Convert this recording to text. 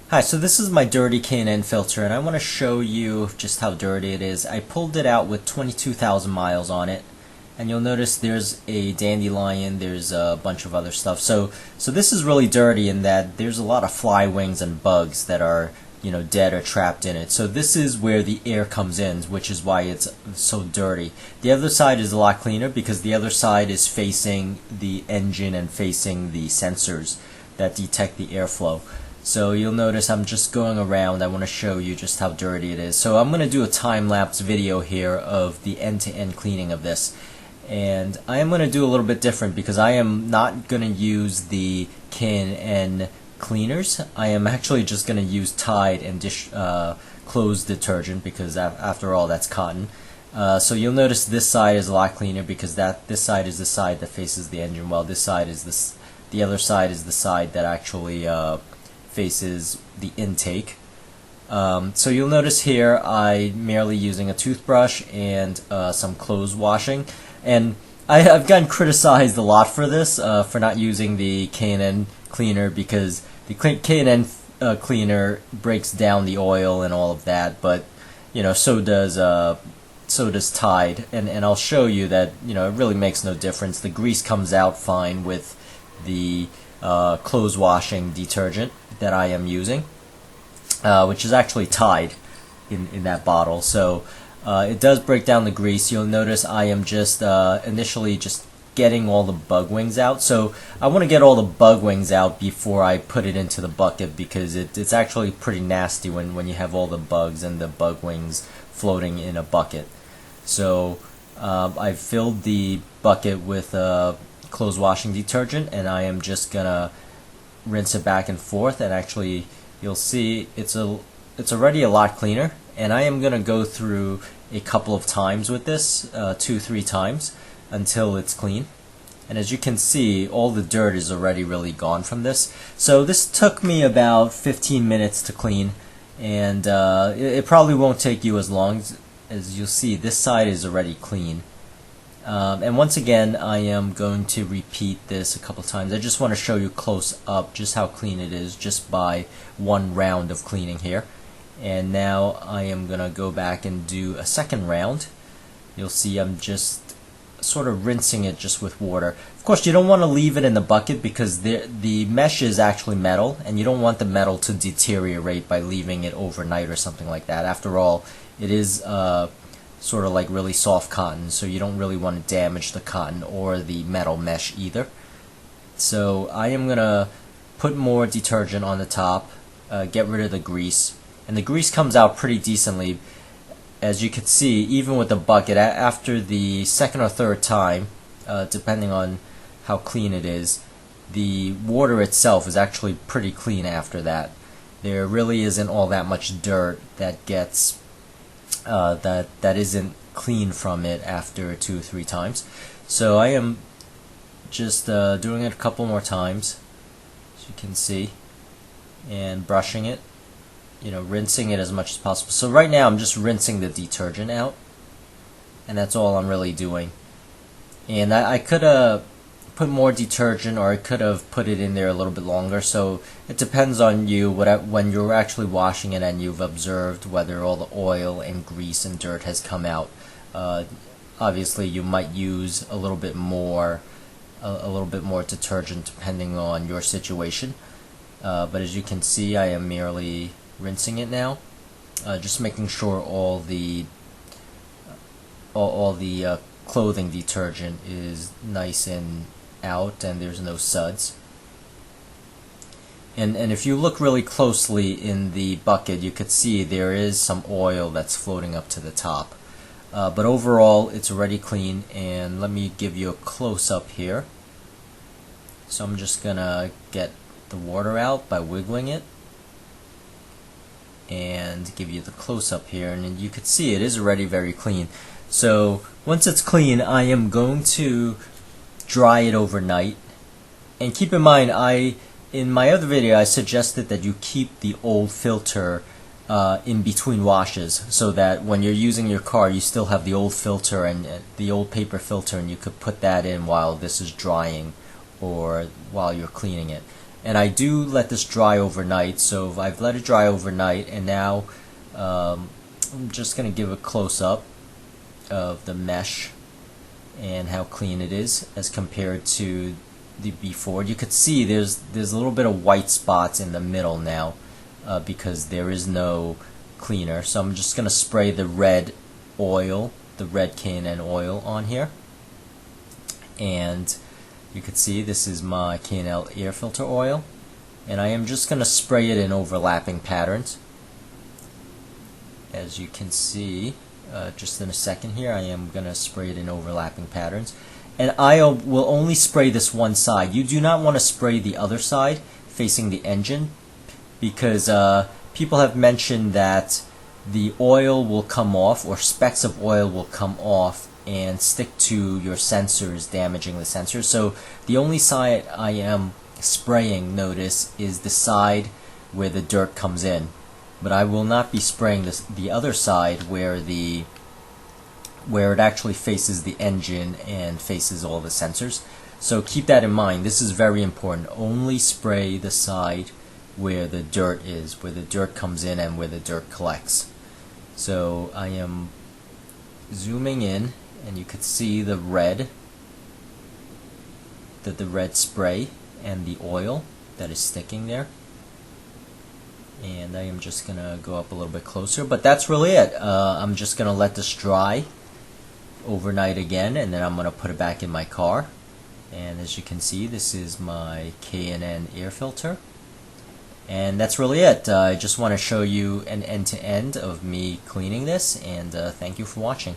Hi, so this is my dirty K&N filter, and I want to show you just how dirty it is. I pulled it out with 22,000 miles on it, and you'll notice there's a dandelion, there's a bunch of other stuff. So this is really dirty in that there's a lot of fly wings and bugs that are, dead or trapped in it. So this is where the air comes in, which is why it's so dirty. The other side is a lot cleaner because the other side is facing the engine and facing the sensors that detect the airflow. So you'll notice I'm just going around. I want to show you just how dirty it is. So I'm going to do a time-lapse video here of the end-to-end cleaning of this. And I am going to do a little bit different because I am not going to use the K&N cleaners. I am actually just going to use Tide and clothes detergent because after all that's cotton. So you'll notice this side is a lot cleaner because this side is the side that faces the engine, while this side is the other side is the side that actually faces the intake. So you'll notice here I'm merely using a toothbrush and some clothes washing, and I've gotten criticized a lot for this, for not using the K&N cleaner because the K&N cleaner breaks down the oil and all of that, but so does Tide, and I'll show you that it really makes no difference. The grease comes out fine with the clothes washing detergent that I am using, which is actually Tide in that bottle. So it does break down the grease. You'll notice I am just initially just getting all the bug wings out. So I want to get all the bug wings out before I put it into the bucket because it's actually pretty nasty when you have all the bugs and the bug wings floating in a bucket. So I filled the bucket with clothes washing detergent, and I am just gonna rinse it back and forth, and actually you'll see it's already a lot cleaner, and I am gonna go through a couple of times with this, 2-3 times until it's clean. And as you can see, all the dirt is already really gone from this. So this took me about 15 minutes to clean, and it probably won't take you as long. As you'll see, this side is already clean. And once again, I am going to repeat this a couple times. I just want to show you close up just how clean it is just by one round of cleaning here. And now I am going to go back and do a second round. You'll see I'm just sort of rinsing it just with water. Of course, you don't want to leave it in the bucket because the mesh is actually metal, and you don't want the metal to deteriorate by leaving it overnight or something like that. After all, it is sort of like really soft cotton, so you don't really want to damage the cotton or the metal mesh either. So I am going to put more detergent on the top, get rid of the grease, and the grease comes out pretty decently. As you can see, even with the bucket, after the second or third time, depending on how clean it is, the water itself is actually pretty clean after that. There really isn't all that much dirt that gets that isn't clean from it after 2 or 3 times. So I am just doing it a couple more times, as you can see, and brushing it, rinsing it as much as possible. So right now I'm just rinsing the detergent out, and that's all I'm really doing. And I could have put more detergent, or I could have put it in there a little bit longer, so it depends on you when you're actually washing it and you've observed whether all the oil and grease and dirt has come out. Obviously you might use a little bit more detergent depending on your situation, but as you can see, I am merely rinsing it now, just making sure all the clothing detergent is nice and out and there's no suds. And if you look really closely in the bucket, you could see there is some oil that's floating up to the top. But overall, it's already clean, and let me give you a close-up here. So I'm just gonna get the water out by wiggling it and give you the close-up here, and you could see it is already very clean. So once it's clean, I am going to dry it overnight. And keep in mind, in my other video I suggested that you keep the old filter in between washes, so that when you're using your car you still have the old filter and the old paper filter, and you could put that in while this is drying or while you're cleaning it. And I do let this dry overnight, so I've let it dry overnight, and now I'm just going to give a close-up of the mesh and how clean it is as compared to the before. You could see there's a little bit of white spots in the middle now because there is no cleaner. So I'm just going to spray the red oil, the red K&N oil on here, and you can see this is my K&N Air Filter oil, and I am just going to spray it in overlapping patterns. As you can see, just in a second here, I am going to spray it in overlapping patterns. And I will only spray this one side. You do not want to spray the other side facing the engine, because people have mentioned that the oil will come off, or specks of oil will come off and stick to your sensors, damaging the sensors. So the only side I am spraying, notice, is the side where the dirt comes in. But I will not be spraying the other side where it actually faces the engine and faces all the sensors. So keep that in mind. This is very important. Only spray the side where the dirt is, where the dirt comes in and where the dirt collects. So I am zooming in, and you could see the red spray and the oil that is sticking there. And I am just going to go up a little bit closer, but that's really it. I'm just going to let this dry overnight again, and then I'm going to put it back in my car. And as you can see, this is my K&N air filter. And that's really it. I just want to show you an end-to-end of me cleaning this, and thank you for watching.